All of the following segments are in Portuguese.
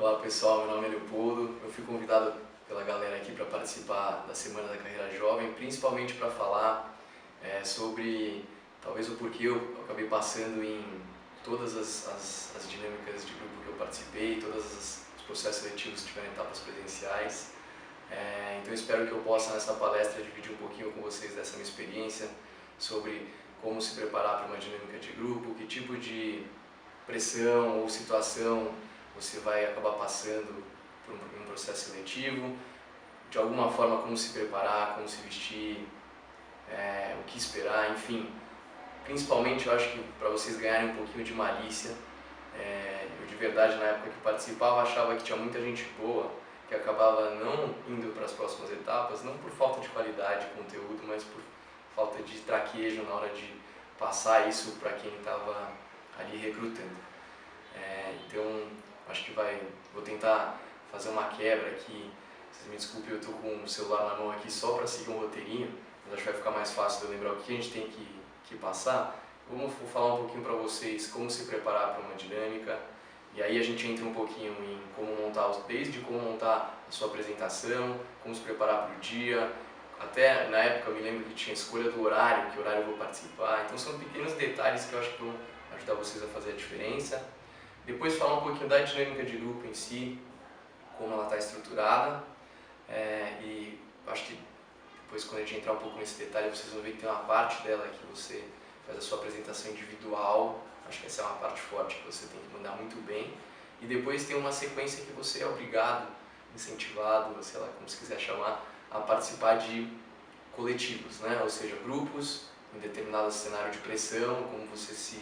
Olá pessoal, meu nome é Leopoldo. Eu fui convidado pela galera aqui para participar da Semana da Carreira Jovem, principalmente para falar sobre talvez o porquê eu acabei passando em todas as dinâmicas de grupo que eu participei, os processos seletivos tiveram etapas presenciais. Então eu espero que eu possa nessa palestra dividir um pouquinho com vocês dessa minha experiência sobre como se preparar para uma dinâmica de grupo, que tipo de pressão ou situação você vai acabar passando por um processo seletivo, de alguma forma como se preparar, como se vestir, o que esperar, enfim. Principalmente eu acho que para vocês ganharem um pouquinho de malícia, eu de verdade na época que participava achava que tinha muita gente boa que acabava não indo para as próximas etapas, não por falta de qualidade de conteúdo, mas por falta de traquejo na hora de passar isso para quem estava ali recrutando. Então acho que vou tentar fazer uma quebra aqui. Vocês me desculpem, eu estou com o celular na mão aqui só para seguir um roteirinho, mas acho que vai ficar mais fácil de eu lembrar o que a gente tem que passar. Vou falar um pouquinho para vocês como se preparar para uma dinâmica, e aí a gente entra um pouquinho em como montar, desde como montar a sua apresentação, como se preparar para o dia, até na época eu me lembro que tinha escolha do horário, que horário eu vou participar, então são pequenos detalhes que eu acho que vão ajudar vocês a fazer a diferença. Depois falar um pouquinho da dinâmica de grupo em si, como ela está estruturada, e acho que depois quando a gente entrar um pouco nesse detalhe vocês vão ver que tem uma parte dela que você faz a sua apresentação individual, acho que essa é uma parte forte que você tem que mandar muito bem, e depois tem uma sequência que você é obrigado, incentivado, sei lá como você quiser chamar, a participar de coletivos, né? Ou seja, grupos em determinado cenário de pressão, como você se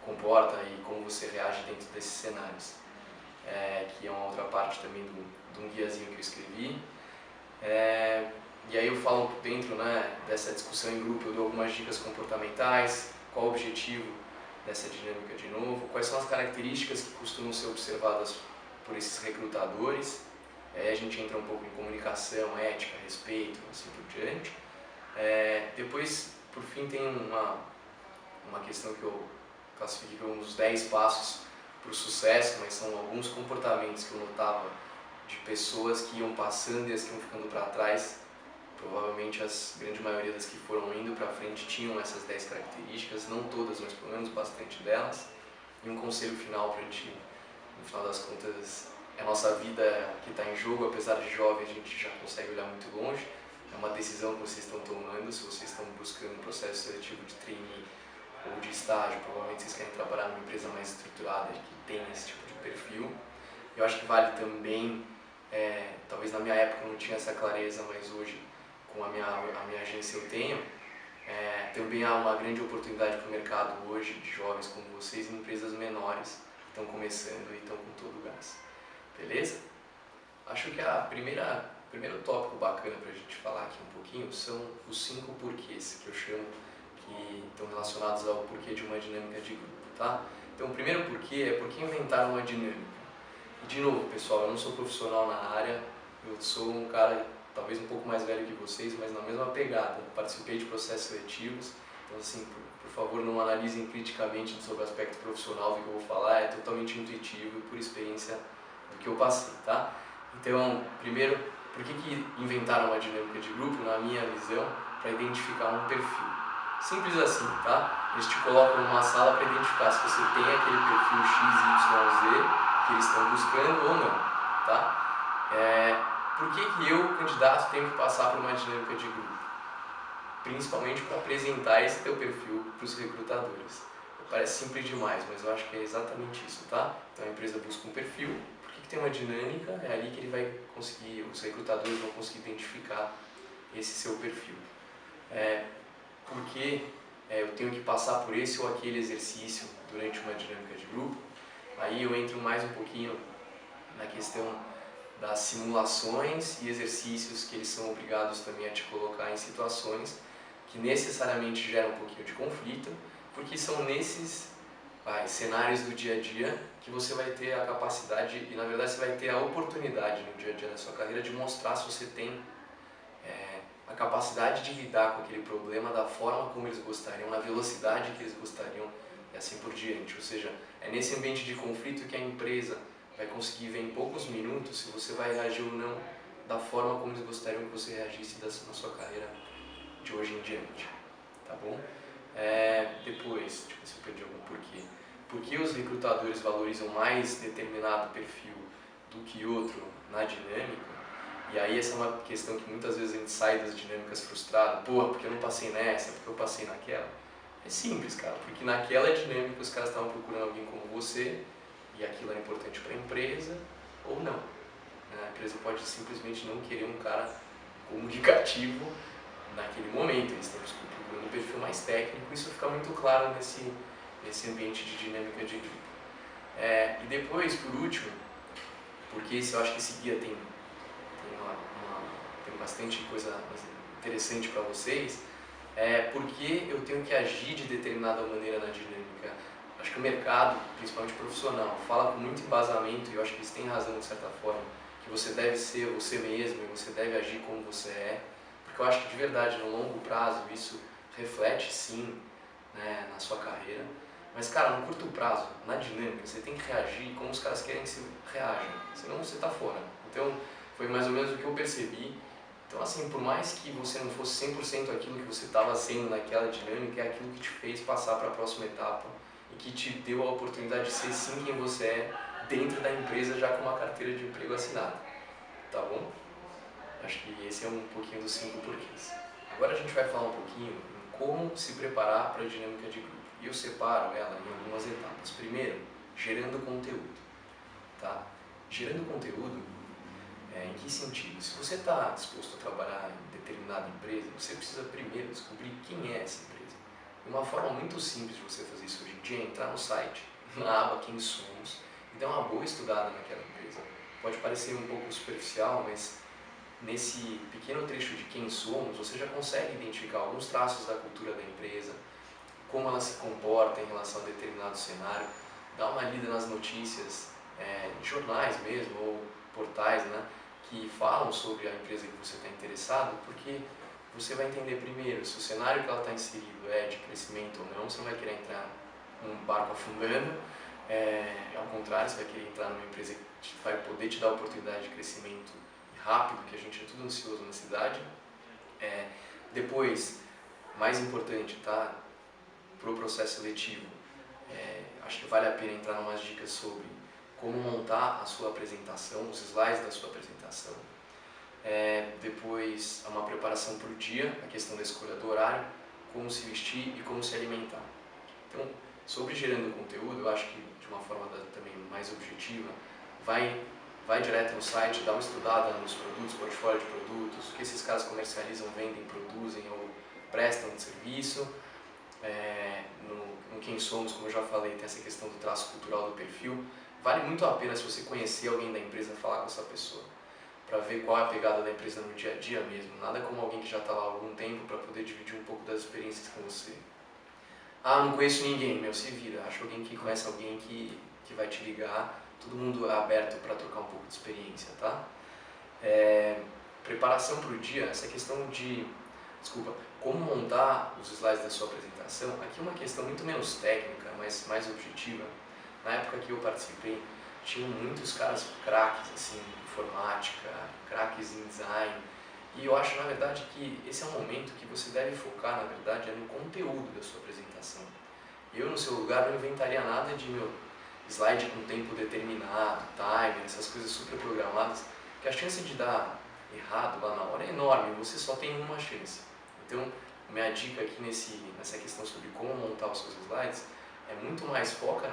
comporta e como você reage dentro desses cenários, que é uma outra parte também de um guiazinho que eu escrevi. E aí eu falo dentro, né, dessa discussão em grupo, eu dou algumas dicas comportamentais, qual o objetivo dessa dinâmica de novo, quais são as características que costumam ser observadas por esses recrutadores. A gente entra um pouco em comunicação, ética, respeito, assim por diante. Depois, por fim, tem uma questão que eu classifiquei como uns 10 passos para o sucesso, mas são alguns comportamentos que eu notava de pessoas que iam passando e as que iam ficando para trás. Provavelmente a grande maioria das que foram indo para frente tinham essas 10 características, não todas, mas pelo menos bastante delas. E um conselho final para a gente, no final das contas, a nossa vida que está em jogo, apesar de jovem, a gente já consegue olhar muito longe. É uma decisão que vocês estão tomando, se vocês estão buscando um processo seletivo de trainee ou de estágio, provavelmente vocês querem trabalhar numa empresa mais estruturada que tem esse tipo de perfil. Eu acho que vale também, talvez na minha época eu não tinha essa clareza, mas hoje com a minha agência eu tenho, também há uma grande oportunidade para o mercado hoje de jovens como vocês em empresas menores que estão começando e estão com todo o gás. Beleza? Acho que o primeiro tópico bacana para a gente falar aqui um pouquinho são os 5 porquês, que eu chamo, que estão relacionados ao porquê de uma dinâmica de grupo, tá? Então o primeiro porquê é porque inventaram uma dinâmica. E de novo, pessoal, eu não sou profissional na área, eu sou um cara talvez um pouco mais velho que vocês, mas na mesma pegada. Participei de processos seletivos, então assim, por favor não analisem criticamente sobre o aspecto profissional do que eu vou falar, é totalmente intuitivo e por experiência do que eu passei, tá? Então, primeiro, por que inventaram uma dinâmica de grupo, na minha visão, para identificar um perfil? Simples assim, tá? Eles te colocam numa sala para identificar se você tem aquele perfil X, Y, Z que eles estão buscando ou não, tá? Por que eu, candidato, tenho que passar por uma dinâmica de grupo? Principalmente para apresentar esse teu perfil para os recrutadores. Parece simples demais, mas eu acho que é exatamente isso, tá? Então a empresa busca um perfil, por que tem uma dinâmica, é ali que ele vai conseguir, os recrutadores vão conseguir identificar esse seu perfil. Porque eu tenho que passar por esse ou aquele exercício durante uma dinâmica de grupo. Aí eu entro mais um pouquinho na questão das simulações e exercícios que eles são obrigados também a te colocar em situações que necessariamente geram um pouquinho de conflito, porque são nesses cenários do dia a dia que você vai ter a capacidade e na verdade você vai ter a oportunidade no dia a dia da sua carreira de mostrar se você tem a capacidade de lidar com aquele problema da forma como eles gostariam, na velocidade que eles gostariam e assim por diante. Ou seja, é nesse ambiente de conflito que a empresa vai conseguir ver em poucos minutos se você vai reagir ou não da forma como eles gostariam que você reagisse na sua carreira de hoje em diante, tá bom? Depois, deixa eu ver se eu perdi algum porquê. Por que os recrutadores valorizam mais determinado perfil do que outro na dinâmica? E aí essa é uma questão que muitas vezes a gente sai das dinâmicas frustrado. Porra, porque eu não passei nessa, porque eu passei naquela. É simples, cara, porque naquela dinâmica os caras estavam procurando alguém como você e aquilo é importante para a empresa ou não. A empresa pode simplesmente não querer um cara comunicativo naquele momento, eles estão procurando um perfil mais técnico, isso fica muito claro nesse ambiente de dinâmica de grupo. E depois, por último, porque eu acho que esse guia tem bastante coisa interessante para vocês, porque eu tenho que agir de determinada maneira na dinâmica. Acho que o mercado, principalmente profissional, fala com muito embasamento, e eu acho que eles têm razão de certa forma, que você deve ser você mesmo e você deve agir como você é, porque eu acho que de verdade, no longo prazo, isso reflete sim, né, na sua carreira. Mas, cara, no curto prazo, na dinâmica, você tem que reagir como os caras querem que você reaja, senão você está fora. Então, foi mais ou menos o que eu percebi. Então, assim, por mais que você não fosse 100% aquilo que você estava sendo naquela dinâmica, é aquilo que te fez passar para a próxima etapa e que te deu a oportunidade de ser sim quem você é dentro da empresa, já com uma carteira de emprego assinada. Tá bom? Acho que esse é um pouquinho dos 5 porquês. Agora a gente vai falar um pouquinho em como se preparar para a dinâmica de grupo. E eu separo ela em algumas etapas. Primeiro, gerando conteúdo. Tá? Gerando conteúdo, em que sentido? Se você está disposto a trabalhar em determinada empresa, você precisa primeiro descobrir quem é essa empresa. E uma forma muito simples de você fazer isso hoje em dia é entrar no site, na aba Quem Somos, e dar uma boa estudada naquela empresa. Pode parecer um pouco superficial, mas nesse pequeno trecho de Quem Somos, você já consegue identificar alguns traços da cultura da empresa, como ela se comporta em relação a determinado cenário, dá uma lida nas notícias, de jornais mesmo, ou portais, né, que falam sobre a empresa que você está interessado, porque você vai entender primeiro se o cenário que ela está inserido é de crescimento ou não. Você não vai querer entrar num barco afundando, ao contrário, você vai querer entrar numa empresa que vai poder te dar a oportunidade de crescimento rápido, que a gente é tudo ansioso na cidade. Depois, mais importante, tá? Para o processo seletivo, acho que vale a pena entrar em umas dicas sobre como montar a sua apresentação, os slides da sua apresentação. Depois, uma preparação para o dia, a questão da escolha do horário, como se vestir e como se alimentar. Então, sobre gerando conteúdo, eu acho que de uma forma também mais objetiva, vai direto no site, dá uma estudada nos produtos, portfólio de produtos, o que esses caras comercializam, vendem, produzem ou prestam de serviço. No Quem Somos, como eu já falei, tem essa questão do traço cultural do perfil. Vale muito a pena, se você conhecer alguém da empresa, falar com essa pessoa, para ver qual é a pegada da empresa no dia a dia mesmo. Nada como alguém que já está lá há algum tempo para poder dividir um pouco das experiências com você. Ah, não conheço ninguém, meu, se vira. Acha alguém que conhece alguém que vai te ligar. Todo mundo é aberto para trocar um pouco de experiência, tá? Preparação para o dia, essa questão de... como montar os slides da sua apresentação, aqui é uma questão muito menos técnica, mas mais objetiva. Na época que eu participei, tinham muitos caras craques assim, em informática, craques em design, e eu acho, na verdade, que esse é um momento que você deve focar, na verdade, no conteúdo da sua apresentação. Eu, no seu lugar, não inventaria nada de slide com tempo determinado, timer, essas coisas super programadas, que a chance de dar errado lá na hora é enorme, você só tem uma chance. Então, minha dica aqui nessa questão sobre como montar os seus slides é muito mais foca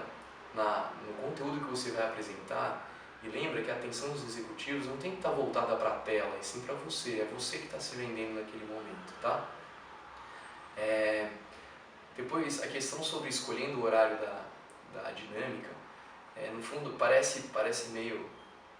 no conteúdo que você vai apresentar, e lembra que a atenção dos executivos não tem que estar voltada para a tela, e sim para você, é você que está se vendendo naquele momento, tá? Depois, a questão sobre escolhendo o horário da dinâmica, no fundo parece meio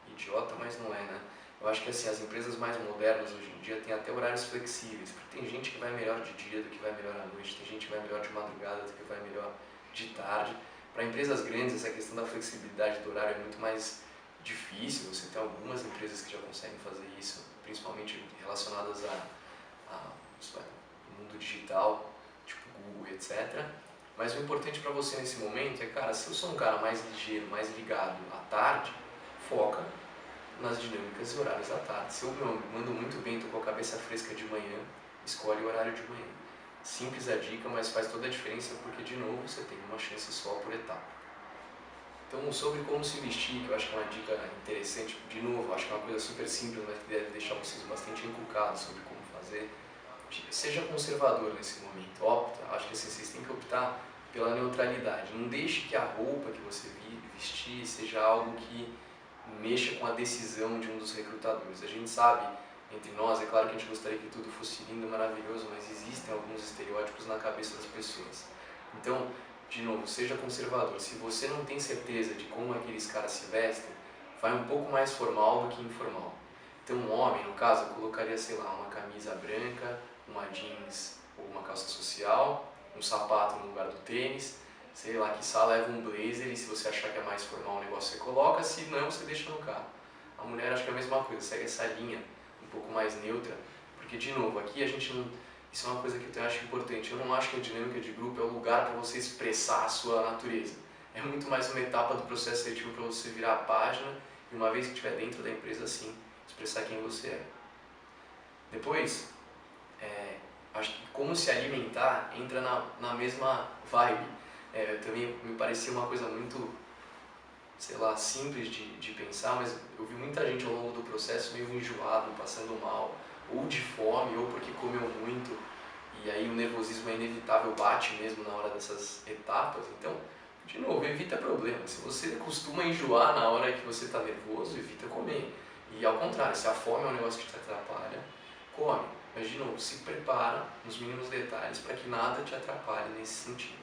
idiota, mas não é, né? Eu acho que assim, as empresas mais modernas hoje em dia têm até horários flexíveis, porque tem gente que vai melhor de dia do que vai melhor à noite, tem gente que vai melhor de madrugada do que vai melhor de tarde. Para empresas grandes, essa questão da flexibilidade do horário é muito mais difícil. Você tem algumas empresas que já conseguem fazer isso, principalmente relacionadas ao mundo digital, tipo Google, etc. Mas o importante para você nesse momento é, cara, se eu sou um cara mais ligeiro, mais ligado à tarde, foca nas dinâmicas e horários da tarde. Se eu mando muito bem, estou com a cabeça fresca de manhã, escolhe o horário de manhã. Simples a dica, mas faz toda a diferença porque, de novo, você tem uma chance só por etapa. Então, sobre como se vestir, que eu acho que é uma dica interessante, de novo, acho que é uma coisa super simples, mas que deve deixar vocês bastante encucados sobre como fazer. Seja conservador nesse momento, acho que assim, vocês têm que optar pela neutralidade. Não deixe que a roupa que você vestir seja algo que mexa com a decisão de um dos recrutadores. A gente sabe, entre nós, é claro que a gente gostaria que tudo fosse lindo e maravilhoso, mas existem alguns estereótipos na cabeça das pessoas. Então, de novo, seja conservador. Se você não tem certeza de como aqueles caras se vestem, vai um pouco mais formal do que informal. Então, um homem, no caso, eu colocaria, sei lá, uma camisa branca, uma jeans ou uma calça social, um sapato no lugar do tênis, sei lá, quiçá leva um blazer e se você achar que é mais formal o negócio você coloca, se não, você deixa no carro. A mulher acho que é a mesma coisa, segue essa linha um pouco mais neutra, porque, de novo, aqui a gente não... Isso é uma coisa que eu acho importante. Eu não acho que a dinâmica de grupo é o lugar para você expressar a sua natureza. É muito mais uma etapa do processo seletivo para você virar a página e, uma vez que estiver dentro da empresa, sim, expressar quem você é. Depois, acho que como se alimentar entra na mesma vibe. Também me parecia uma coisa muito, sei lá, simples de pensar, mas eu vi muita gente ao longo do processo meio enjoado, passando mal, ou de fome, ou porque comeu muito, e aí o nervosismo é inevitável, bate mesmo na hora dessas etapas. Então, de novo, evita problema. Se você costuma enjoar na hora que você está nervoso, evita comer. E ao contrário, se a fome é um negócio que te atrapalha, come. Mas, de novo, se prepara nos mínimos detalhes para que nada te atrapalhe nesse sentido.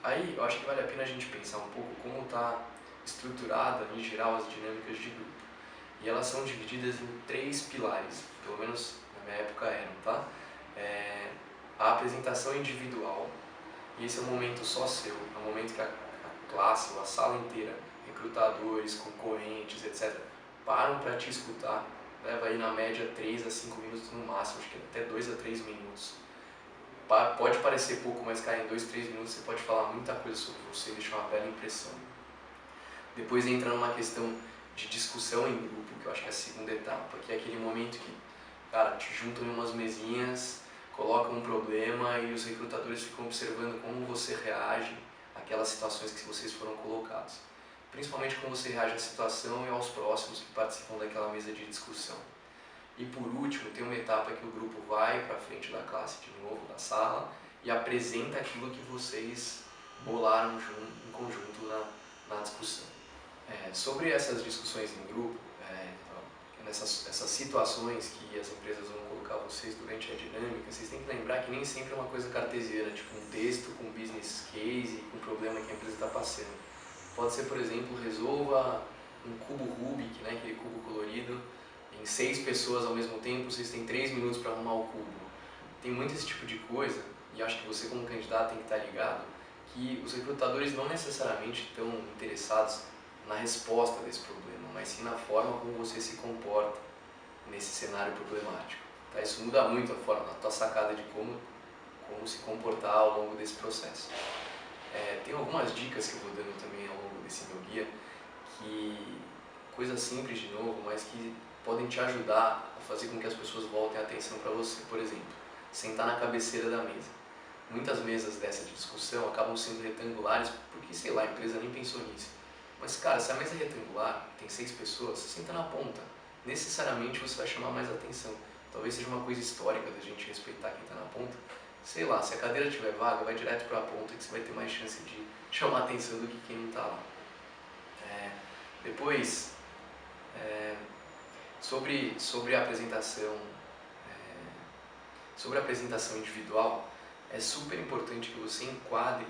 Aí, eu acho que vale a pena a gente pensar um pouco como está estruturada, em geral, as dinâmicas de grupo. E elas são divididas em 3 pilares, pelo menos na minha época eram, tá? A apresentação individual, e esse é um momento só seu, é um momento que a classe ou a sala inteira, recrutadores, concorrentes, etc., param para te escutar. Leva aí na média 3 a 5 minutos no máximo, acho que até 2 a 3 minutos. Pode parecer pouco, mas cara, em 2, 3 minutos você pode falar muita coisa sobre você e deixar uma bela impressão. Depois entra numa questão de discussão em grupo, que eu acho que é a segunda etapa, que é aquele momento que, cara, te juntam em umas mesinhas, colocam um problema e os recrutadores ficam observando como você reage àquelas situações que vocês foram colocados. Principalmente como você reage à situação e aos próximos que participam daquela mesa de discussão. E por último, tem uma etapa que o grupo vai para frente da classe de novo, da sala, e apresenta aquilo que vocês bolaram em conjunto na discussão. Sobre essas discussões em grupo, essas situações que as empresas vão colocar vocês durante a dinâmica, vocês têm que lembrar que nem sempre é uma coisa cartesiana, tipo um texto com business case e com problema que a empresa está passando. Pode ser, por exemplo, resolva um cubo Rubik, né, aquele cubo colorido, em 6 pessoas ao mesmo tempo, vocês têm 3 minutos para arrumar o cubo. Tem muito esse tipo de coisa, e acho que você como candidato tem que estar ligado, que os recrutadores não necessariamente estão interessados na resposta desse problema, mas sim na forma como você se comporta nesse cenário problemático. Tá? Isso muda muito a forma, a tua sacada de como se comportar ao longo desse processo. Tem algumas dicas que eu vou dando também ao longo desse meu guia, que coisas simples de novo, mas que podem te ajudar a fazer com que as pessoas voltem a atenção para você. Por exemplo, sentar na cabeceira da mesa. Muitas mesas dessa discussão acabam sendo retangulares porque, sei lá, a empresa nem pensou nisso. Mas, cara, se a mesa é retangular, tem 6 pessoas, você senta na ponta. Necessariamente você vai chamar mais atenção. Talvez seja uma coisa histórica da gente respeitar quem está na ponta. Sei lá, se a cadeira tiver vaga, vai direto para a ponta que você vai ter mais chance de chamar atenção do que quem não está lá. Depois, sobre a apresentação individual, é super importante que você enquadre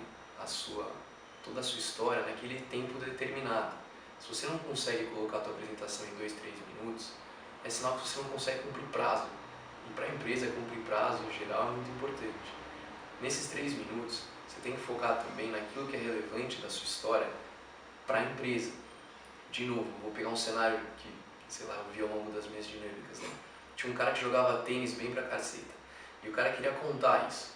toda a sua história naquele tempo determinado. Se você não consegue colocar a sua apresentação em 2, 3 minutos, é sinal que você não consegue cumprir prazo. E para a empresa, cumprir prazo em geral é muito importante. Nesses 3 minutos, você tem que focar também naquilo que é relevante da sua história para a empresa. De novo, vou pegar um cenário que, sei lá, eu vi ao longo das minhas dinâmicas, né? Tinha um cara que jogava tênis bem pra caceta. E o cara queria contar isso.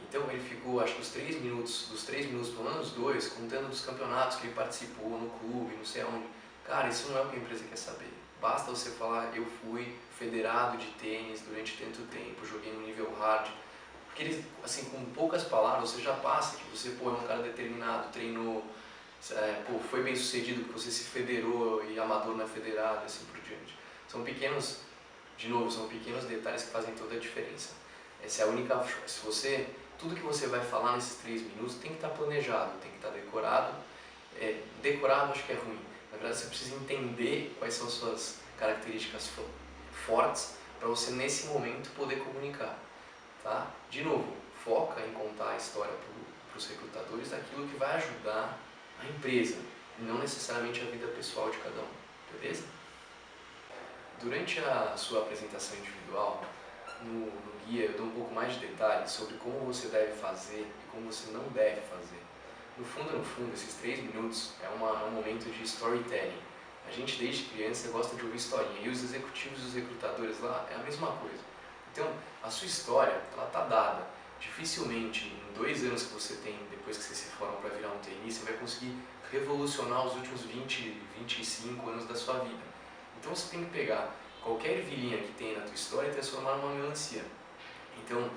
Então ele ficou, acho que dos 3 minutos, pelo menos 2, contando dos campeonatos que ele participou no clube, não sei aonde. Cara, isso não é o que a empresa quer saber. Basta você falar, eu fui federado de tênis durante tanto tempo, joguei no nível hard. Porque ele, assim, com poucas palavras, você já passa que você, pô, é um cara determinado, treinou, pô, foi bem sucedido, que você se federou e amador não é federado e assim por diante. São pequenos, de novo, são pequenos detalhes que fazem toda a diferença. Essa é a única, se você, tudo que você vai falar nesses 3 minutos tem que estar planejado, tem que estar decorado. Decorado acho que é ruim. Na verdade, você precisa entender quais são as suas características fortes para você, nesse momento, poder comunicar. Tá? De novo, foca em contar a história para os recrutadores daquilo que vai ajudar a empresa, e não necessariamente a vida pessoal de cada um. Beleza? Durante a sua apresentação individual, no guia eu dou um pouco mais de detalhes sobre como você deve fazer e como você não deve fazer. No fundo, esses 3 minutos é um momento de storytelling. A gente, desde criança, gosta de ouvir historinha, e os executivos e os recrutadores lá é a mesma coisa. Então, a sua história, ela está dada. Dificilmente, em 2 anos que você tem, depois que você se forma para virar um trainee, você vai conseguir revolucionar os últimos 20, 25 anos da sua vida. Então, você tem que pegar qualquer ervilhinha que tem na tua história e transformar numa melancia. Então,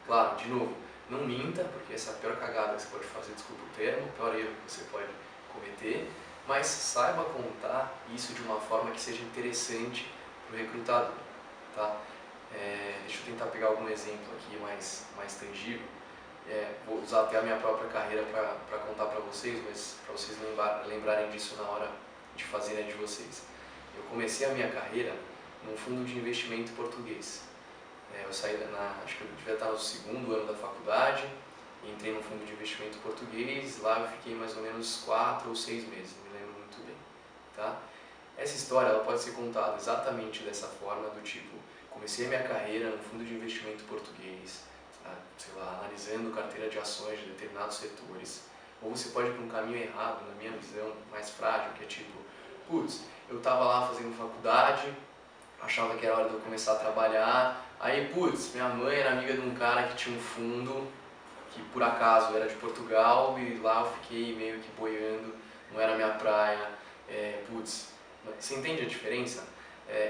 claro, de novo, não minta, porque essa é a pior cagada que você pode fazer, desculpa o termo, o pior erro que você pode cometer, mas saiba contar isso de uma forma que seja interessante para o recrutador. Tá? Deixa eu tentar pegar algum exemplo aqui mais tangível. Vou usar até a minha própria carreira para contar para vocês, mas para vocês lembrarem disso na hora de fazer a de vocês. Eu comecei a minha carreira num fundo de investimento português. Eu saí acho que eu devia estar no 2º ano da faculdade, entrei no fundo de investimento português, lá eu fiquei mais ou menos 4 ou 6 meses, não me lembro muito bem. Tá? Essa história ela pode ser contada exatamente dessa forma, do tipo, comecei a minha carreira no fundo de investimento português, sei lá, analisando carteira de ações de determinados setores. Ou você pode ir para um caminho errado, na minha visão, mais frágil, que é tipo, putz, eu estava lá fazendo faculdade, achava que era hora de eu começar a trabalhar, aí, putz, minha mãe era amiga de um cara que tinha um fundo, que por acaso era de Portugal, e lá eu fiquei meio que boiando, não era minha praia, putz, você entende a diferença?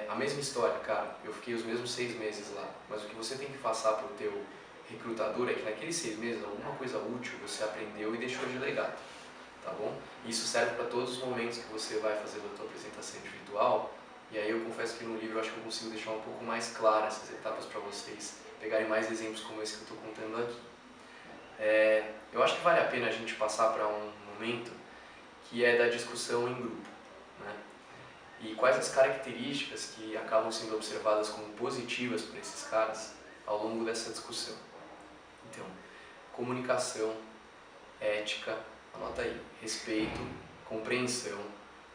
A mesma história, cara, eu fiquei os mesmos 6 meses lá, mas o que você tem que passar para o teu recrutador é que naqueles 6 meses alguma coisa útil você aprendeu e deixou de legado, tá bom? Isso serve para todos os momentos que você vai fazer a tua apresentação individual, e aí eu confesso que no livro eu acho que eu consigo deixar um pouco mais claras essas etapas para vocês pegarem mais exemplos como esse que eu estou contando aqui. Eu acho que vale a pena a gente passar para um momento que é da discussão em grupo, né? E quais as características que acabam sendo observadas como positivas por esses caras ao longo dessa discussão. Então, comunicação, ética, anota aí, respeito, compreensão,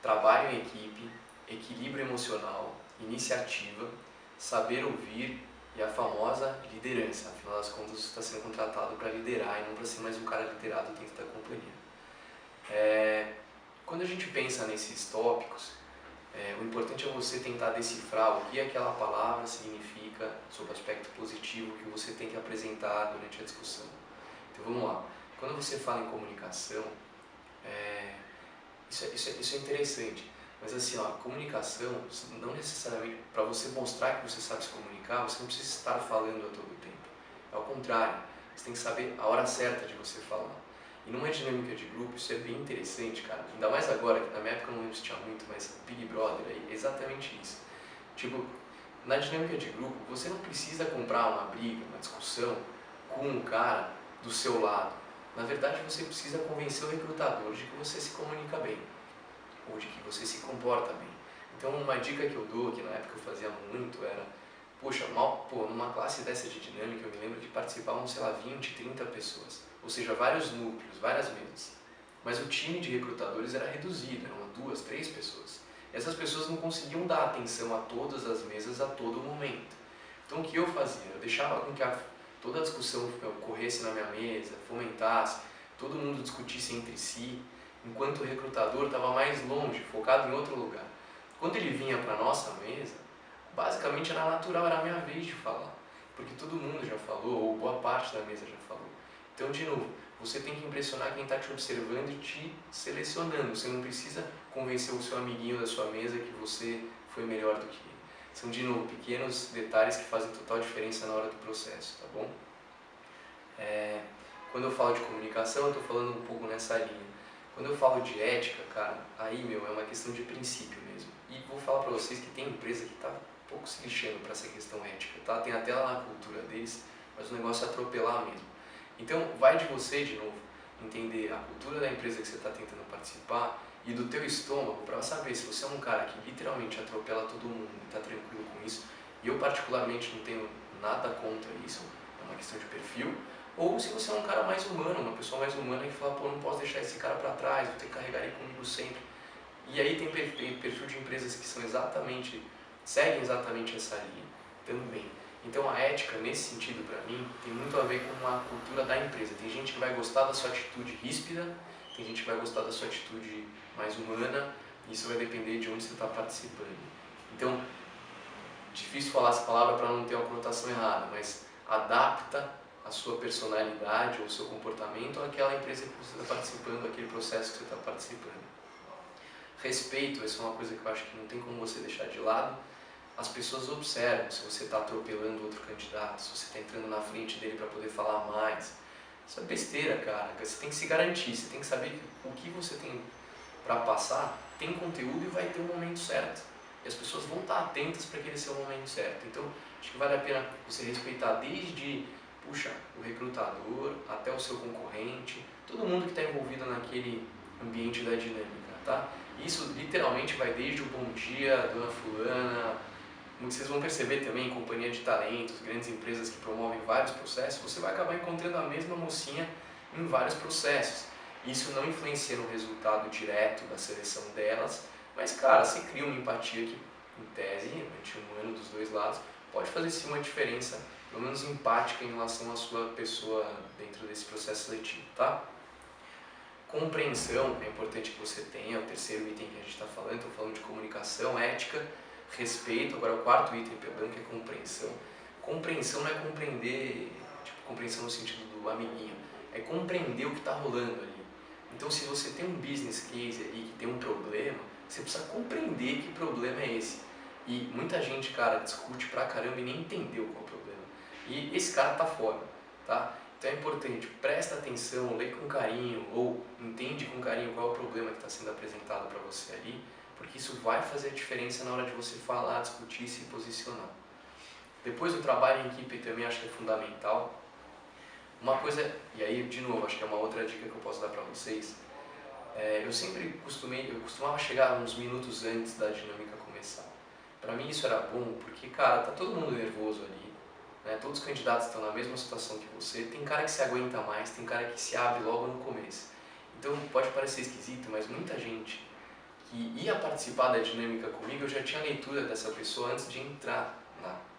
trabalho em equipe, equilíbrio emocional, iniciativa, saber ouvir e a famosa liderança. Afinal das contas, você está sendo contratado para liderar e não para ser mais um cara liderado dentro da companhia. Quando a gente pensa nesses tópicos, o importante é você tentar decifrar o que aquela palavra significa sob o aspecto positivo que você tem que apresentar durante a discussão. Então vamos lá. Quando você fala em comunicação, isso é interessante. Mas assim, ó, comunicação, não necessariamente, para você mostrar que você sabe se comunicar, você não precisa estar falando a todo tempo. Ao contrário, você tem que saber a hora certa de você falar. E numa dinâmica de grupo, isso é bem interessante, cara. Ainda mais agora, que na minha época eu não lembro se tinha muito, mas Big Brother é exatamente isso. Tipo, na dinâmica de grupo, você não precisa comprar uma briga, uma discussão com um cara do seu lado. Na verdade, você precisa convencer o recrutador de que você se comunica bem, ou de que você se comporta bem. Então, uma dica que eu dou, que na época eu fazia muito, era, poxa, numa classe dessa de dinâmica, eu me lembro que participavam, sei lá, 20, 30 pessoas. Ou seja, vários núcleos, várias mesas. Mas o time de recrutadores era reduzido, eram 2, 3 pessoas. E essas pessoas não conseguiam dar atenção a todas as mesas a todo momento. Então, o que eu fazia? Eu deixava com que toda a discussão ocorresse na minha mesa, fomentasse, todo mundo discutisse entre si, enquanto o recrutador estava mais longe, focado em outro lugar. Quando ele vinha para a nossa mesa, basicamente era natural, era a minha vez de falar, porque todo mundo já falou, ou boa parte da mesa já falou. Então, de novo, você tem que impressionar quem está te observando e te selecionando. Você não precisa convencer o seu amiguinho da sua mesa que você foi melhor do que ele. São, de novo, pequenos detalhes que fazem total diferença na hora do processo, tá bom? Quando eu falo de comunicação, eu estou falando um pouco nessa linha. Quando eu falo de ética, cara, aí, é uma questão de princípio mesmo. E vou falar para vocês que tem empresa que está um pouco se lixando para essa questão ética, tá? Tem até lá na cultura deles, mas o negócio é atropelar mesmo. Então, vai de você, de novo, entender a cultura da empresa que você está tentando participar e do teu estômago para saber se você é um cara que literalmente atropela todo mundo e está tranquilo com isso. E eu, particularmente, não tenho nada contra isso, é uma questão de perfil. Ou se você é um cara mais humano, uma pessoa mais humana que fala, pô, não posso deixar esse cara para trás, vou ter que carregar ele comigo sempre. E aí tem perfil de empresas que seguem exatamente essa linha também. Então a ética, nesse sentido, para mim, tem muito a ver com a cultura da empresa. Tem gente que vai gostar da sua atitude ríspida, tem gente que vai gostar da sua atitude mais humana, e isso vai depender de onde você está participando. Então, difícil falar essa palavra para não ter uma conotação errada, mas adapta a sua personalidade ou o seu comportamento àquela empresa que você está participando, àquele processo que você está participando. Respeito, essa é uma coisa que eu acho que não tem como você deixar de lado. As pessoas observam se você está atropelando outro candidato, se você está entrando na frente dele para poder falar mais. Isso é besteira, cara. Você tem que se garantir, você tem que saber que o que você tem para passar tem conteúdo e vai ter o momento certo. E as pessoas vão estar atentas para aquele ser o momento certo. Então, acho que vale a pena você respeitar desde o recrutador até o seu concorrente, todo mundo que está envolvido naquele ambiente da dinâmica, tá? Isso literalmente vai desde o bom dia, dona fulana. Vocês vão perceber também, em companhia de talentos, grandes empresas que promovem vários processos, você vai acabar encontrando a mesma mocinha em vários processos. Isso não influencia no resultado direto da seleção delas, mas, cara, você cria uma empatia que, em tese, anti-humano dos dois lados, pode fazer sim uma diferença, pelo menos empática em relação à sua pessoa dentro desse processo seletivo, tá? Compreensão é importante que você tenha, é o terceiro item que a gente está falando, estou falando de comunicação, ética, respeito. Agora o quarto item, perdão, que é compreensão. Compreensão não é compreender, tipo, compreensão no sentido do amiguinho, é compreender o que está rolando ali. Então, se você tem um business case ali que tem um problema, você precisa compreender que problema é esse. E muita gente, cara, discute pra caramba e nem entendeu qual é o problema. E esse cara tá fora, tá? Então é importante, presta atenção, lê com carinho ou entende com carinho qual é o problema que está sendo apresentado para você ali, porque isso vai fazer a diferença na hora de você falar, discutir e se posicionar. Depois o trabalho em equipe também acho que é fundamental. Uma coisa, e aí de novo, acho que é uma outra dica que eu posso dar para vocês, eu costumava chegar uns minutos antes da dinâmica começar. Para mim isso era bom, porque, cara, tá todo mundo nervoso ali, né? Todos os candidatos estão na mesma situação que você, tem cara que se aguenta mais, tem cara que se abre logo no começo. Então pode parecer esquisito, mas muita gente que ia participar da dinâmica comigo, eu já tinha leitura dessa pessoa antes de entrar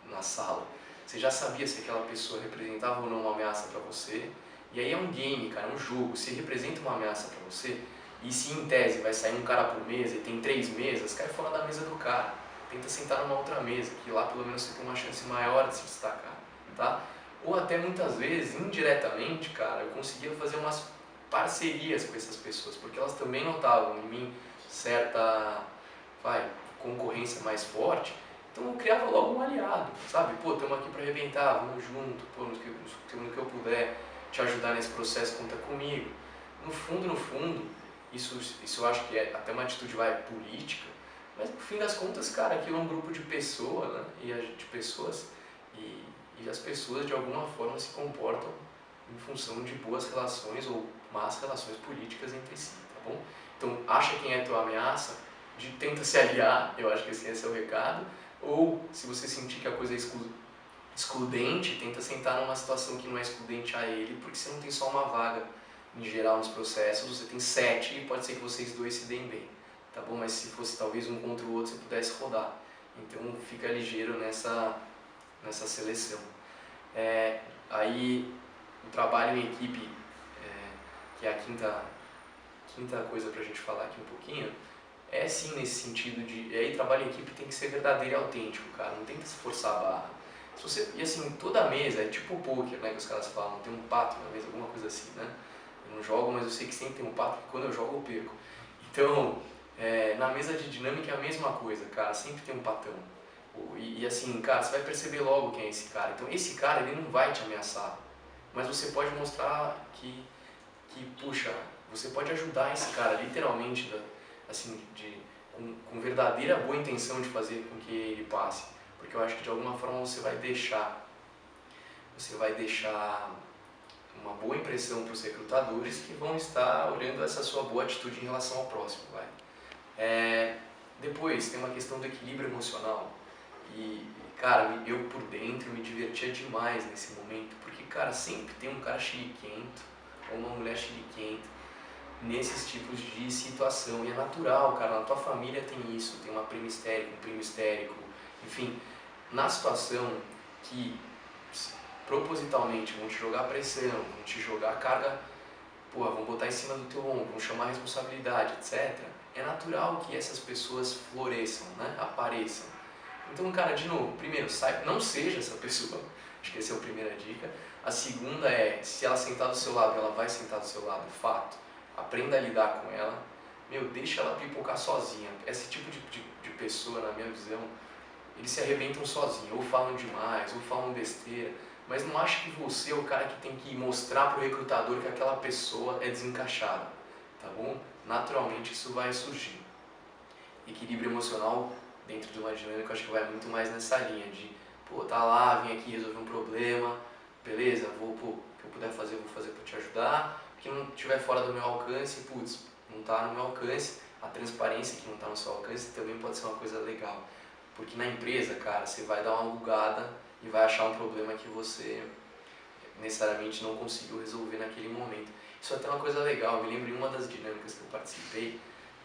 na sala. Você já sabia se aquela pessoa representava ou não uma ameaça para você. E aí é um game, cara, um jogo. Se representa uma ameaça para você, e se em tese vai sair um cara por mesa e tem 3 mesas, cai fora da mesa do cara. Tenta sentar numa outra mesa, que lá pelo menos você tem uma chance maior de se destacar, tá? Ou até muitas vezes, indiretamente, cara, eu conseguia fazer umas parcerias com essas pessoas, porque elas também notavam em mim certa concorrência mais forte. Então eu criava logo um aliado, sabe? Pô, estamos aqui para arrebentar, vamos junto, pô, no que eu puder te ajudar nesse processo, conta comigo. No fundo, isso eu acho que é até uma atitude política, mas no fim das contas, cara, aquilo é um grupo de pessoas, né? E as pessoas de alguma forma se comportam em função de boas relações ou más relações políticas entre si, tá bom? Então, acha quem é tua ameaça, tenta se aliar, eu acho que esse é o recado. Ou, se você sentir que a coisa é excludente, tenta sentar numa situação que não é excludente a ele, porque você não tem só uma vaga em geral nos processos, você tem 7 e pode ser que vocês dois se deem bem, tá bom? Mas se fosse talvez um contra o outro, você pudesse rodar. Então, fica ligeiro nessa seleção. Aí, o trabalho em equipe, que é a quinta coisa pra gente falar aqui um pouquinho, é sim nesse sentido de... E aí trabalho em equipe tem que ser verdadeiro e autêntico, cara. Não tenta se forçar a barra. Se você, e assim, toda mesa é tipo poker, né, que os caras falam, tem um pato na mesa, alguma coisa assim, né? Eu não jogo, mas eu sei que sempre tem um pato, porque quando eu jogo eu perco. Então, na mesa de dinâmica é a mesma coisa, cara, sempre tem um patão. E assim, cara, você vai perceber logo quem é esse cara. Então, esse cara, ele não vai te ameaçar, mas você pode mostrar puxa, você pode ajudar esse cara, literalmente, assim, com verdadeira boa intenção de fazer com que ele passe. Porque eu acho que de alguma forma você vai deixar uma boa impressão para os recrutadores que vão estar olhando essa sua boa atitude em relação ao próximo, vai. Depois tem uma questão do equilíbrio emocional e, cara, eu por dentro me divertia demais nesse momento, porque, cara, sempre tem um cara chiliquento ou uma mulher chiliquenta nesses tipos de situação, e é natural, cara, na tua família tem isso, tem uma prima histérica, um primo histérico, enfim, na situação que propositalmente vão te jogar pressão, vão te jogar carga, vão botar em cima do teu ombro, vão chamar a responsabilidade, etc. É natural que essas pessoas floresçam, né? Apareçam. Então, cara, de novo, primeiro, não seja essa pessoa, acho que essa é a primeira dica. A segunda é, se ela sentar do seu lado, ela vai sentar do seu lado, fato. Aprenda a lidar com ela, deixa ela pipocar sozinha. Esse tipo de pessoa, na minha visão, eles se arrebentam sozinhos, ou falam demais, ou falam besteira, mas não acha que você é o cara que tem que mostrar para o recrutador que aquela pessoa é desencaixada, tá bom? Naturalmente isso vai surgir. Equilíbrio emocional dentro de uma dinâmica, acho que vai muito mais nessa linha de, tá lá, vim aqui resolver um problema, beleza, o que eu puder fazer, vou fazer para te ajudar, o que não estiver fora do meu alcance, não está no meu alcance, a transparência que não está no seu alcance também pode ser uma coisa legal. Porque na empresa, cara, você vai dar uma bugada e vai achar um problema que você necessariamente não conseguiu resolver naquele momento. Isso é até uma coisa legal, eu me lembro de uma das dinâmicas que eu participei,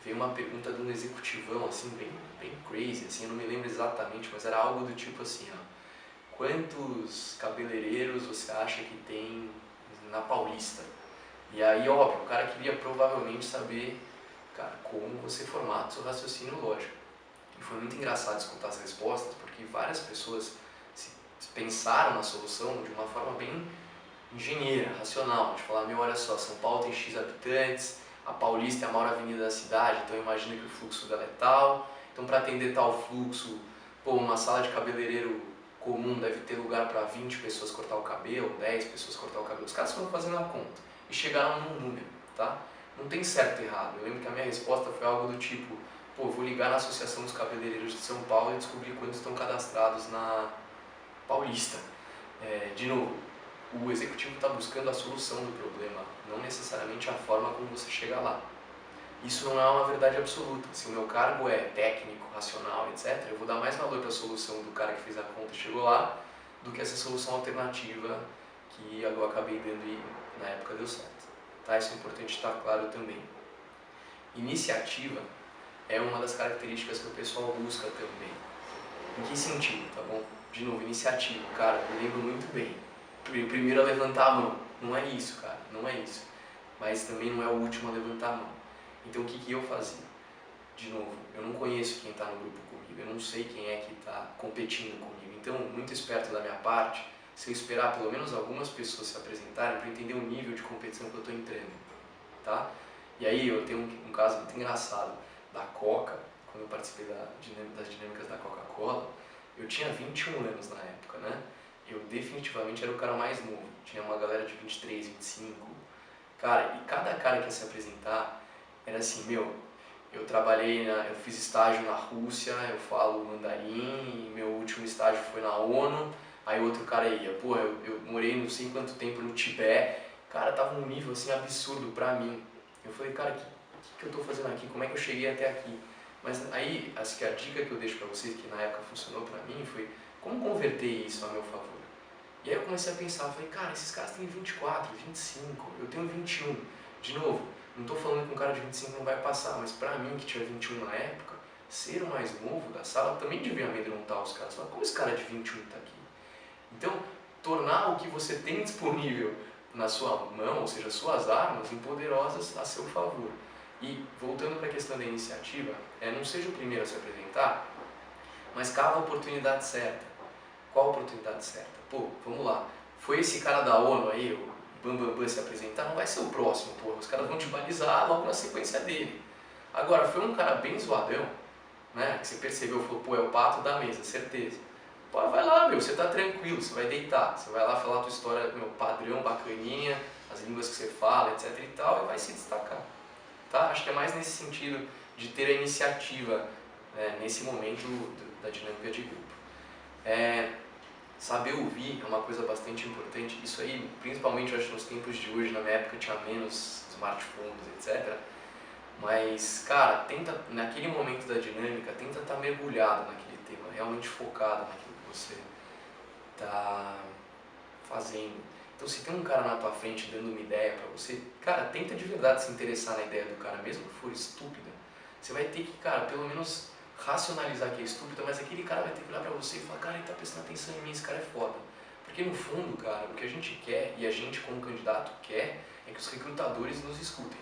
veio uma pergunta de um executivão, assim, bem crazy, assim, eu não me lembro exatamente, mas era algo do tipo assim, ó, quantos cabeleireiros você acha que tem na Paulista? E aí, óbvio, o cara queria provavelmente saber, cara, como você formata o seu raciocínio lógico. E foi muito engraçado escutar as respostas, porque várias pessoas pensaram na solução de uma forma bem engenheira, racional, de falar, olha só, São Paulo tem X habitantes, a Paulista é a maior avenida da cidade, então imagina que o fluxo dela é tal, então para atender tal fluxo, uma sala de cabeleireiro comum deve ter lugar para 20 pessoas cortar o cabelo, 10 pessoas cortar o cabelo, os caras foram fazendo a conta e chegaram num número, tá? Não tem certo e errado, eu lembro que a minha resposta foi algo do tipo, vou ligar na Associação dos Cabeleireiros de São Paulo e descobrir quantos estão cadastrados na Paulista. De novo, o executivo está buscando a solução do problema, não necessariamente a forma como você chega lá. Isso não é uma verdade absoluta. Se o meu cargo é técnico, racional, etc., eu vou dar mais valor para a solução do cara que fez a conta e chegou lá, do que essa solução alternativa que eu acabei dando e na época deu certo. Tá? Isso é importante estar claro também. Iniciativa é uma das características que o pessoal busca também. Em que sentido, tá bom? De novo, iniciativa, cara, eu lembro muito bem. O primeiro a levantar a mão. Não é isso, cara, não é isso. Mas também não é o último a levantar a mão. Então o que eu fazia? De novo, eu não conheço quem está no grupo comigo, eu não sei quem é que está competindo comigo. Então, muito esperto da minha parte, se eu esperar pelo menos algumas pessoas se apresentarem para entender o nível de competição que eu estou entrando, tá? E aí eu tenho um caso muito engraçado da Coca, quando eu participei das dinâmicas da Coca-Cola, eu tinha 21 anos na época, né? Eu definitivamente era o cara mais novo, tinha uma galera de 23, 25, cara, e cada cara que ia se apresentar era assim, eu fiz estágio na Rússia, eu falo mandarim, e meu último estágio foi na ONU, aí outro cara ia, eu morei não sei quanto tempo no Tibete, cara, tava um nível assim absurdo pra mim. Eu falei, cara, o que eu tô fazendo aqui? Como é que eu cheguei até aqui? Mas aí, acho que a dica que eu deixo pra vocês, que na época funcionou pra mim, foi como converter isso a meu favor. E aí eu comecei a pensar, falei, cara, esses caras têm 24, 25, eu tenho 21. De novo, não estou falando que um cara de 25 não vai passar, mas pra mim, que tinha 21 na época, ser o mais novo da sala também devia amedrontar os caras. Falar, como esse cara de 21 está aqui? Então, tornar o que você tem disponível na sua mão, ou seja, suas armas, poderosas a seu favor. E, voltando para a questão da iniciativa, não seja o primeiro a se apresentar, mas cava a oportunidade certa. Qual a oportunidade certa? Pô, vamos lá. Foi esse cara da ONU aí, o Bambambam, se apresentar, não vai ser o próximo, pô. Os caras vão te balizar logo na sequência dele. Agora, foi um cara bem zoadão, né? Que você percebeu, falou, pô, é o pato da mesa, certeza. Pô, vai lá, meu, você tá tranquilo, você vai deitar. Você vai lá falar a tua história, meu, padrão, bacaninha, as línguas que você fala, etc e tal, e vai se destacar. Tá? Acho que é mais nesse sentido de ter a iniciativa, né, nesse momento da dinâmica de grupo. Saber ouvir é uma coisa bastante importante. Isso aí, principalmente, eu acho, nos tempos de hoje, na minha época tinha menos smartphones, etc. Mas, cara, tenta, naquele momento da dinâmica, tenta estar mergulhado naquele tema, realmente focado naquilo que você está fazendo. Então, se tem um cara na tua frente dando uma ideia pra você, cara, tenta de verdade se interessar na ideia do cara, mesmo que for estúpida. Você vai ter que, cara, pelo menos racionalizar que é estúpida, mas aquele cara vai ter que olhar pra você e falar, cara, ele tá prestando atenção em mim, esse cara é foda. Porque no fundo, cara, o que a gente quer, e a gente como candidato quer, é que os recrutadores nos escutem.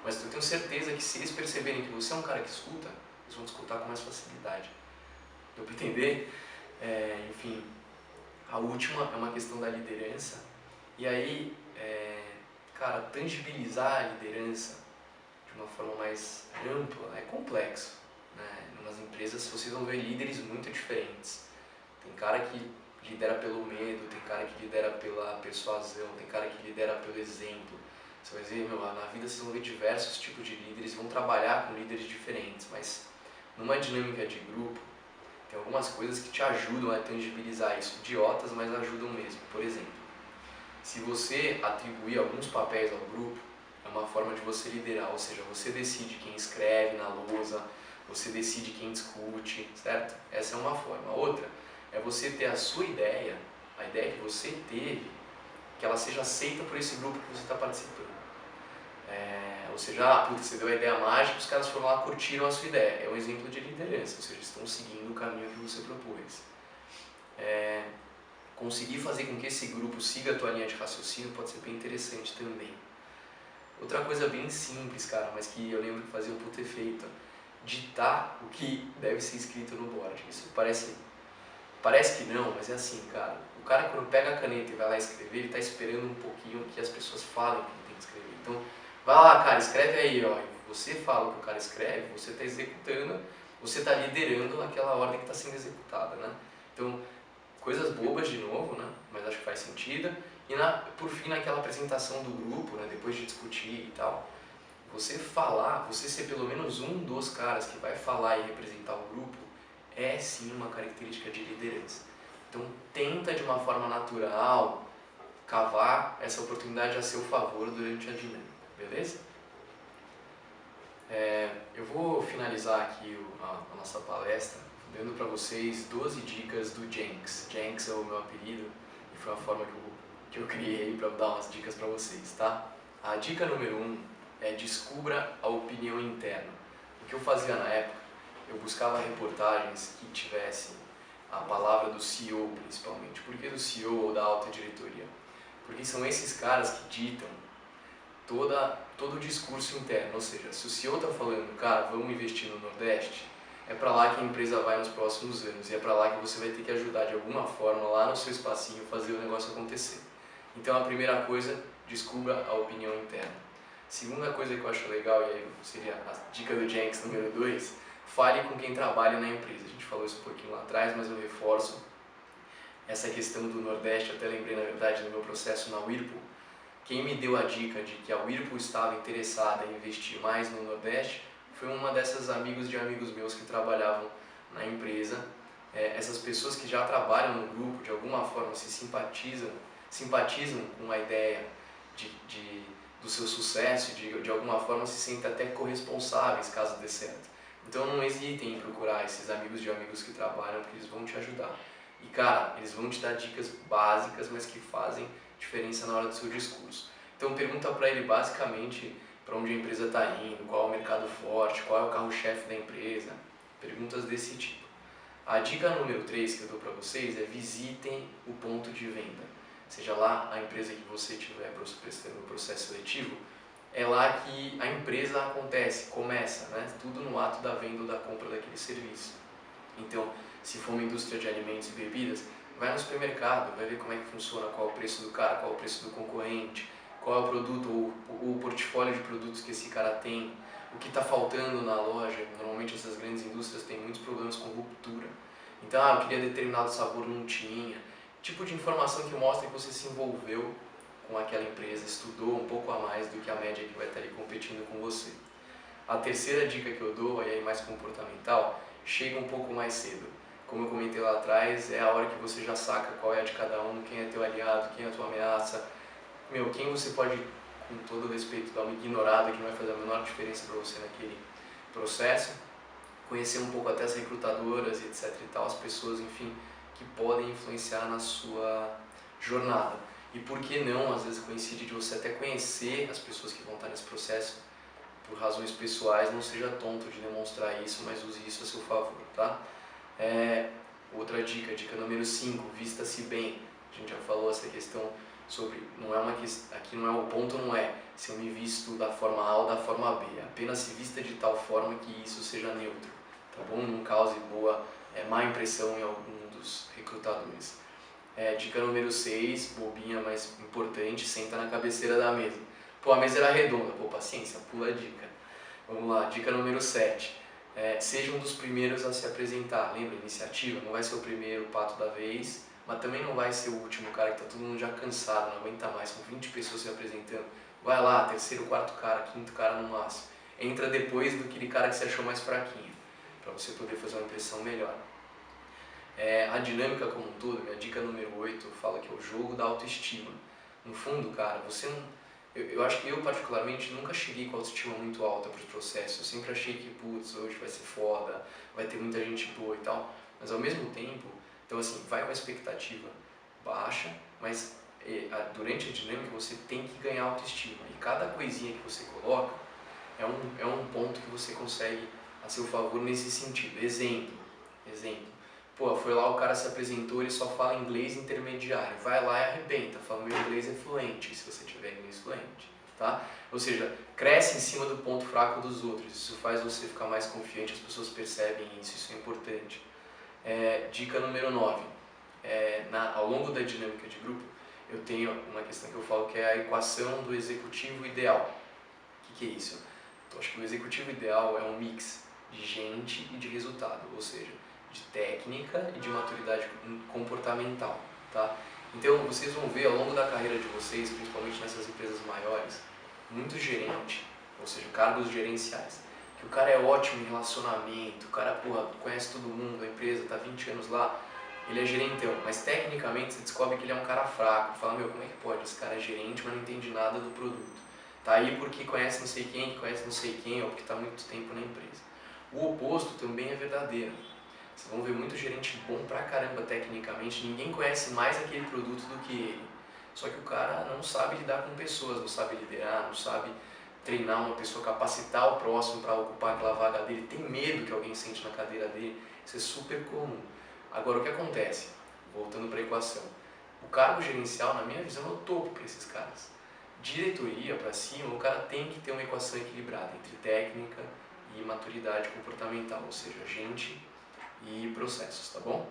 Mas eu tenho certeza que se eles perceberem que você é um cara que escuta, eles vão te escutar com mais facilidade. Deu pra entender? Enfim, a última é uma questão da liderança. E aí, cara, tangibilizar a liderança de uma forma mais ampla é complexo. Né? Nas empresas vocês vão ver líderes muito diferentes. Tem cara que lidera pelo medo, tem cara que lidera pela persuasão, tem cara que lidera pelo exemplo. Você vai ver, meu, na vida vocês vão ver diversos tipos de líderes, vão trabalhar com líderes diferentes, mas numa dinâmica de grupo, tem algumas coisas que te ajudam a tangibilizar isso. Idiotas, mas ajudam mesmo. Por exemplo, se você atribuir alguns papéis ao grupo, é uma forma de você liderar, ou seja, você decide quem escreve na lousa, você decide quem discute, certo? Essa é uma forma. Outra é você ter a sua ideia, a ideia que você teve, que ela seja aceita por esse grupo que você está participando. Ou seja, você deu a ideia mágica, os caras foram lá, curtiram a sua ideia. É um exemplo de liderança, ou seja, estão seguindo o caminho que você propôs. Conseguir fazer com que esse grupo siga a tua linha de raciocínio pode ser bem interessante também. Outra coisa bem simples, cara, mas que eu lembro que fazia o puto efeito, ditar o que deve ser escrito no board. Isso parece que não, mas é assim, cara. O cara, quando pega a caneta e vai lá escrever, ele está esperando um pouquinho que as pessoas falem o que ele tem que escrever. Então, vai lá, cara, escreve aí, ó. Você fala o que o cara escreve, você está executando, você está liderando naquela ordem que está sendo executada, né? Então, coisas bobas de novo, né? Mas acho que faz sentido. E por fim, naquela apresentação do grupo, né? Depois de discutir e tal, você falar, você ser pelo menos um dos caras que vai falar e representar o grupo, é sim uma característica de liderança. Então tenta de uma forma natural cavar essa oportunidade a seu favor durante a dinâmica, beleza? Eu vou finalizar aqui a nossa palestra dando para vocês 12 dicas do Jenks. Jenks é o meu apelido e foi uma forma que eu criei para dar umas dicas para vocês, tá? A dica número 1 é descubra a opinião interna. O que eu fazia na época, eu buscava reportagens que tivessem a palavra do CEO principalmente. Por que do CEO ou da alta diretoria? Porque são esses caras que ditam todo o discurso interno. Ou seja, se o CEO está falando, cara, vamos investir no Nordeste, é para lá que a empresa vai nos próximos anos e é para lá que você vai ter que ajudar de alguma forma lá no seu espacinho fazer o negócio acontecer. Então a primeira coisa, descubra a opinião interna. Segunda coisa que eu acho legal, e aí seria a dica do Jenks número 2, fale com quem trabalha na empresa. A gente falou isso um pouquinho lá atrás, mas eu reforço essa questão do Nordeste. Eu até lembrei, na verdade, no meu processo na Whirlpool. Quem me deu a dica de que a Whirlpool estava interessada em investir mais no Nordeste foi uma dessas amigos de amigos meus que trabalhavam na empresa. Essas pessoas que já trabalham no grupo, de alguma forma se simpatizam com a ideia do seu sucesso e de alguma forma se sentem até corresponsáveis caso dê certo. Então não hesitem em procurar esses amigos de amigos que trabalham, porque eles vão te ajudar. E cara, eles vão te dar dicas básicas, mas que fazem diferença na hora do seu discurso. Então pergunta para ele basicamente para onde a empresa está indo, qual é o mercado forte, qual é o carro-chefe da empresa, perguntas desse tipo. A dica número 3 que eu dou para vocês é visitem o ponto de venda. Seja lá a empresa que você estiver prestando o processo seletivo, é lá que a empresa acontece, começa, né? Tudo no ato da venda ou da compra daquele serviço. Então, se for uma indústria de alimentos e bebidas, vai no supermercado, vai ver como é que funciona, qual é o preço do cara, qual é o preço do concorrente, qual é o produto, o portfólio de produtos que esse cara tem, o que está faltando na loja. Normalmente essas grandes indústrias têm muitos problemas com ruptura. Então, eu queria determinado sabor, não tinha. Tipo de informação que mostra que você se envolveu com aquela empresa, estudou um pouco a mais do que a média que vai estar ali competindo com você. A terceira dica que eu dou, e aí mais comportamental, chega um pouco mais cedo. Como eu comentei lá atrás, é a hora que você já saca qual é a de cada um, quem é teu aliado, quem é a tua ameaça, quem você pode, com todo respeito, dar uma ignorada que não vai fazer a menor diferença para você naquele processo. Conhecer um pouco até as recrutadoras, etc e tal, as pessoas, enfim, que podem influenciar na sua jornada. E por que não, às vezes coincide de você até conhecer as pessoas que vão estar nesse processo por razões pessoais, não seja tonto de demonstrar isso, mas use isso a seu favor, tá? Outra dica, dica número 5, vista-se bem. A gente já falou essa questão sobre, aqui não é o ponto, não é se eu me visto da forma A ou da forma B, apenas se vista de tal forma que isso seja neutro, tá bom? Não cause má impressão em algum dos recrutadores. Dica número 6, bobinha, mas importante, senta na cabeceira da mesa. Pô, a mesa era redonda, pô, paciência, pula a dica. Vamos lá, dica número 7. Seja um dos primeiros a se apresentar. Lembra, iniciativa, não vai ser o primeiro pato da vez, mas também não vai ser o último cara que tá todo mundo já cansado, não aguenta mais, são 20 pessoas se apresentando. Vai lá, terceiro, quarto cara, quinto cara no máximo. Entra depois do aquele cara que você achou mais fraquinho, para você poder fazer uma impressão melhor. A dinâmica como um todo, minha dica número 8, fala que é o jogo da autoestima. No fundo, cara, você não... Eu acho que eu, particularmente, nunca cheguei com a autoestima muito alta para os processos. Eu sempre achei que, putz, hoje vai ser foda, vai ter muita gente boa e tal. Mas ao mesmo tempo, então assim, vai com a expectativa baixa, mas durante a dinâmica você tem que ganhar autoestima. E cada coisinha que você coloca é um ponto que você consegue a seu favor nesse sentido. Exemplo. Pô, foi lá, o cara se apresentou, ele só fala inglês intermediário. Vai lá e arrebenta, fala meu inglês é fluente, se você tiver inglês fluente, tá? Ou seja, cresce em cima do ponto fraco dos outros. Isso faz você ficar mais confiante, as pessoas percebem isso é importante. Dica número 9. Ao longo da dinâmica de grupo, eu tenho uma questão que eu falo que é a equação do executivo ideal. O que é isso? Então, acho que o executivo ideal é um mix de gente e de resultado, ou seja, de técnica e de maturidade comportamental, tá? Então, vocês vão ver ao longo da carreira de vocês, principalmente nessas empresas maiores, muito gerente, ou seja, cargos gerenciais, que o cara é ótimo em relacionamento, o cara, conhece todo mundo, a empresa tá 20 anos lá, ele é gerentão, mas tecnicamente você descobre que ele é um cara fraco, fala, como é que pode? Esse cara é gerente, mas não entende nada do produto. Tá aí porque conhece não sei quem, que conhece não sei quem, ou porque está muito tempo na empresa. O oposto também é verdadeiro. Vocês vão ver muito gerente bom pra caramba tecnicamente, ninguém conhece mais aquele produto do que ele. Só que o cara não sabe lidar com pessoas, não sabe liderar, não sabe treinar uma pessoa, capacitar o próximo para ocupar aquela vaga dele, tem medo que alguém sente na cadeira dele, isso é super comum. Agora, o que acontece? Voltando para a equação. O cargo gerencial, na minha visão, é o topo para esses caras. Diretoria para cima, o cara tem que ter uma equação equilibrada entre técnica e maturidade comportamental, ou seja, gente e processos, tá bom?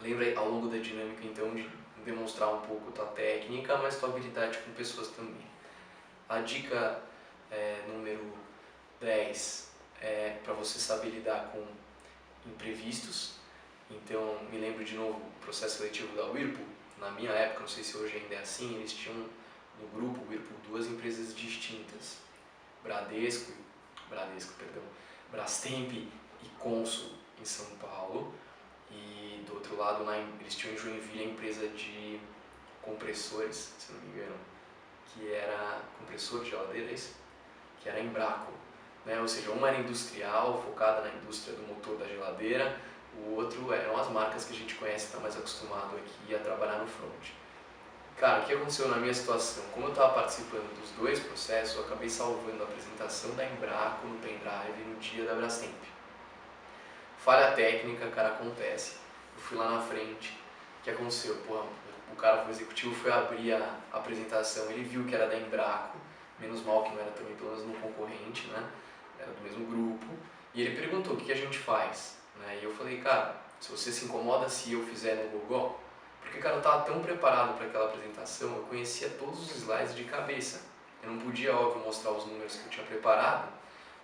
Lembra aí, ao longo da dinâmica, então, de demonstrar um pouco tua técnica, mas tua habilidade com pessoas também. A dica número 10 é para você saber lidar com imprevistos. Então, me lembro de novo o processo seletivo da Whirlpool. Na minha época, não sei se hoje ainda é assim, eles tinham no grupo Whirlpool duas empresas distintas, Brastemp e Consul em São Paulo, e do outro lado eles tinham em Joinville a empresa de compressores, se não me engano, que era compressor de geladeira, que era Embraco, né? Ou seja, uma era industrial, focada na indústria do motor da geladeira, o outro eram as marcas que a gente conhece, está mais acostumado aqui a trabalhar no front. Cara, o que aconteceu na minha situação? Como eu estava participando dos dois processos, eu acabei salvando a apresentação da Embraco no pendrive no dia da Brastemp. Falha técnica, cara, acontece. Eu fui lá na frente, o que aconteceu? O executivo foi abrir a apresentação, ele viu que era da Embraco, menos mal que não era também pelo menos um concorrente, né? Era do mesmo grupo, e ele perguntou o que a gente faz, né? E eu falei, cara, se você se incomoda se eu fizer no Google, Porque, cara, eu estava tão preparado para aquela apresentação, eu conhecia todos os slides de cabeça. Eu não podia, óbvio, mostrar os números que eu tinha preparado,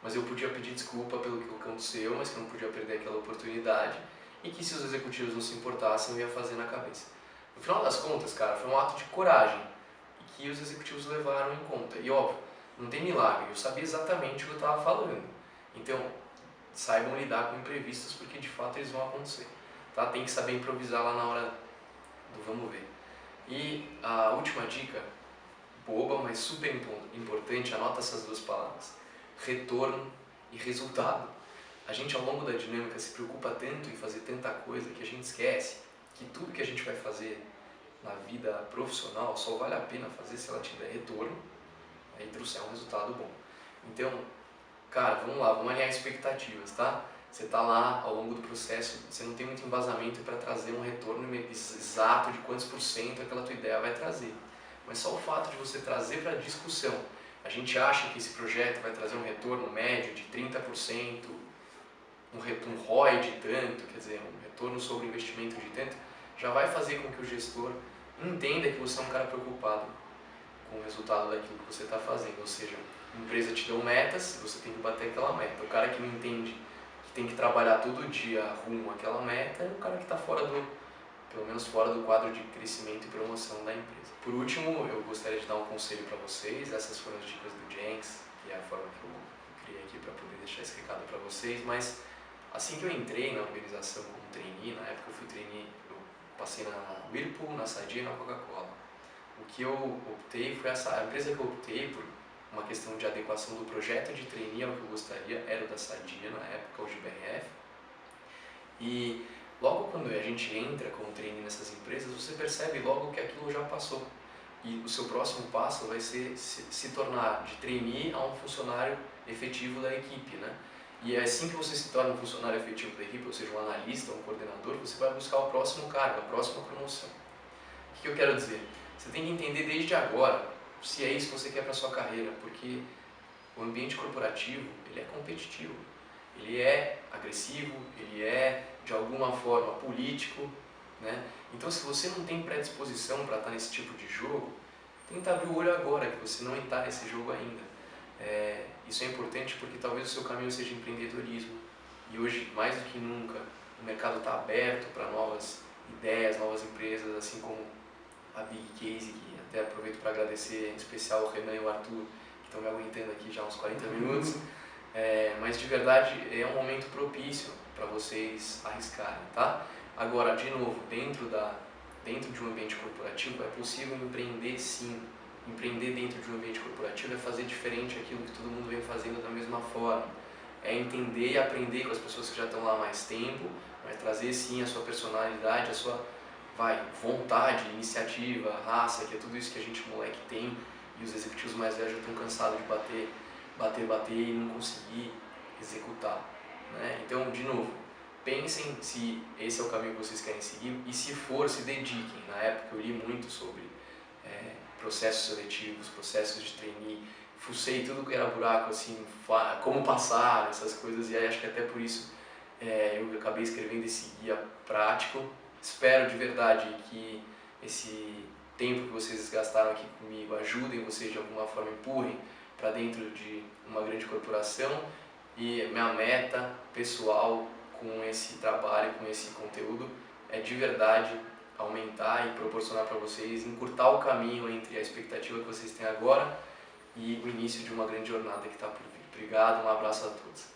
mas eu podia pedir desculpa pelo que aconteceu, mas que eu não podia perder aquela oportunidade e que se os executivos não se importassem, eu ia fazer na cabeça. No final das contas, cara, foi um ato de coragem e que os executivos levaram em conta. E, óbvio, não tem milagre, eu sabia exatamente o que eu estava falando. Então, saibam lidar com imprevistos porque de fato eles vão acontecer. Tá? Tem que saber improvisar lá na hora do vamos ver. E a última dica, boba, mas super importante, anota essas duas palavras: retorno e resultado. A gente ao longo da dinâmica se preocupa tanto em fazer tanta coisa que a gente esquece que tudo que a gente vai fazer na vida profissional só vale a pena fazer se ela tiver retorno e trouxer um resultado bom. Então, cara, vamos lá, vamos alinhar expectativas, tá? Você está lá ao longo do processo, você não tem muito embasamento para trazer um retorno exato de quantos por cento aquela tua ideia vai trazer. Mas só o fato de você trazer para a discussão, a gente acha que esse projeto vai trazer um retorno médio de 30%, um ROI de tanto, quer dizer, um retorno sobre investimento de tanto, já vai fazer com que o gestor entenda que você é um cara preocupado com o resultado daquilo que você está fazendo. Ou seja, a empresa te deu metas, você tem que bater aquela meta. O cara que não entende que tem que trabalhar todo dia rumo àquela meta é o cara que está fora do, pelo menos fora do quadro de crescimento e promoção da empresa. Por último, eu gostaria de dar um conselho para vocês. Essas foram as dicas do Jenks, que é a forma que eu criei aqui para poder deixar esse recado para vocês. Mas assim que eu entrei na organização como trainee, na época eu fui trainee, eu passei na Whirlpool, na Sadia e na Coca-Cola. O que eu optei foi a empresa que eu optei por uma questão de adequação do projeto de trainee ao que eu gostaria, era o da Sadia na época, o GBRF. E logo quando a gente entra como trainee nessas empresas, você percebe logo que aquilo já passou. E o seu próximo passo vai ser se tornar de trainee a um funcionário efetivo da equipe, né? E é assim que você se torna um funcionário efetivo da equipe, ou seja, um analista, um coordenador, você vai buscar o próximo cargo, a próxima promoção. O que eu quero dizer? Você tem que entender desde agora se é isso que você quer para a sua carreira, porque o ambiente corporativo, ele é competitivo, ele é agressivo, ele é de alguma forma político, né? Então, se você não tem predisposição para estar nesse tipo de jogo, tenta abrir o olho agora, que você não está nesse jogo ainda. Isso é importante porque talvez o seu caminho seja empreendedorismo e hoje, mais do que nunca, o mercado está aberto para novas ideias, novas empresas, assim como a Big Case, que até aproveito para agradecer em especial o Renan e o Arthur, que estão me aguentando aqui já uns 40 minutos. Mas de verdade é um momento propício para vocês arriscarem, tá? Agora, de novo, dentro de um ambiente corporativo é possível empreender sim. Empreender dentro de um ambiente corporativo é fazer diferente aquilo que todo mundo vem fazendo da mesma forma. É entender e aprender com as pessoas que já estão lá há mais tempo, mas trazer sim a sua personalidade, a sua vontade, iniciativa, raça, que é tudo isso que a gente moleque tem e os executivos mais velhos já estão cansados de bater e não conseguir executar, né? Então, de novo, pensem se esse é o caminho que vocês querem seguir e se for, se dediquem. Na época eu li muito sobre processos seletivos, processos de trainee, fucei tudo que era buraco, assim, como passar, essas coisas, e aí acho que até por isso eu acabei escrevendo esse guia prático. Espero de verdade que esse tempo que vocês gastaram aqui comigo ajudem vocês de alguma forma, empurrem para dentro de uma grande corporação, e minha meta pessoal com esse trabalho, com esse conteúdo, é de verdade aumentar e proporcionar para vocês, encurtar o caminho entre a expectativa que vocês têm agora e o início de uma grande jornada que está por vir. Obrigado, um abraço a todos.